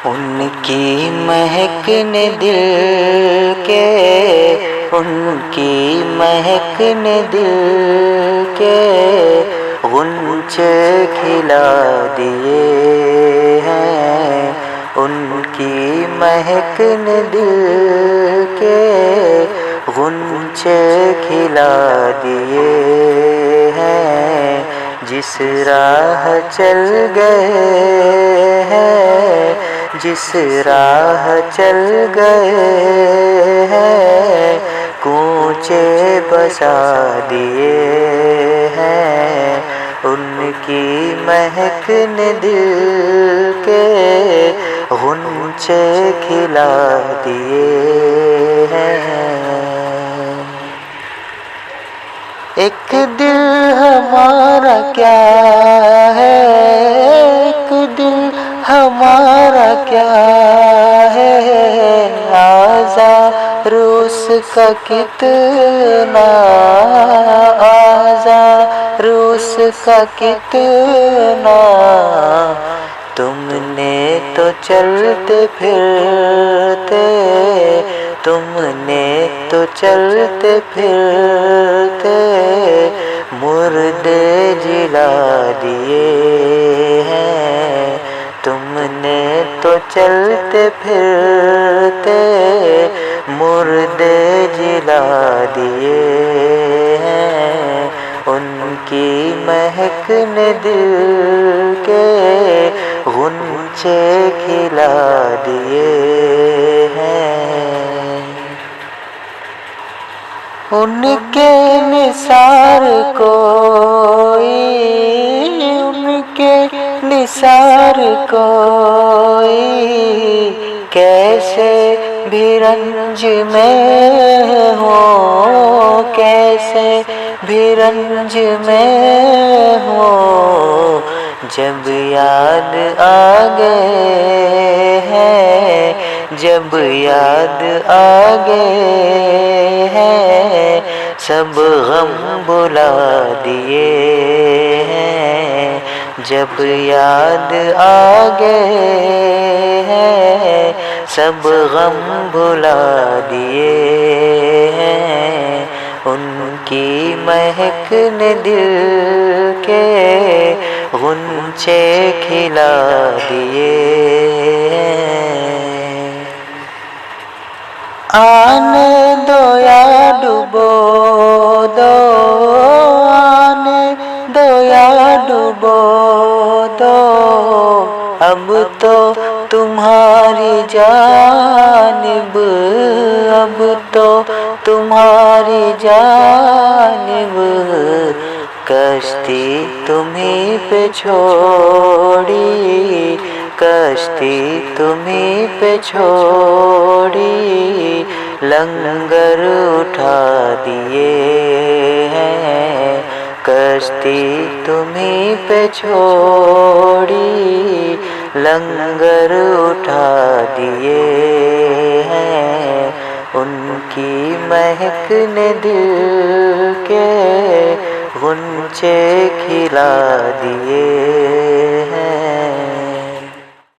ان کی مہک نے دل کے، ان کی مہک نے دل کے غنچے کھلا دیے ہیں، ان کی مہک نے دل کے غنچے کھلا دیے ہیں، جس راہ چل گئے ہیں، جس راہ چل گئے ہیں کوچے بسا دیے ہیں، ان کی مہک نے دل کے غنچے کھلا دیے ہیں۔ ایک دل ہمارا کیا ہے، ایک دل ہمارا کیا ہے، آزار اس کا کتنا، آزار اس کا کتنا، تم نے تو چلتے پھرتے، تم نے تو چلتے پھرتے مردے جلا دیے ہیں، تم نے تو چلتے پھرتے مردے جلا دیے ہیں، ان کی مہک نے دل کے غنچے کھلا دیے ہیں۔ ان کے نثار کوئی، ان کے نثار کوئی کیسے بھی رنج میں ہو، کیسے بھی رنج میں ہو، جب یاد آ گئے ہیں، جب یاد آ گئے ہیں سب غم بلا دیے ہیں، جب یاد آ گئے ہیں سب غم بلا دیے ہیں، ان کی مہک نے دل کے غنچے کھلا دیے ہیں۔ آنے دو یا ڈبو دو، آنے دو یا ڈبو دو، اب تو تمہاری جانب، اب تو تمہاری جانب، کشتی تمہیں پہ چھوڑی، کشتی تمہیں پہ چھوڑی، لنگر اٹھا دیے ہیں، کشتی تمہیں پہ چھوڑی، لنگر اٹھا دیے ہیں، ان کی مہک نے دل کے غنچے کھلا دیے ہیں۔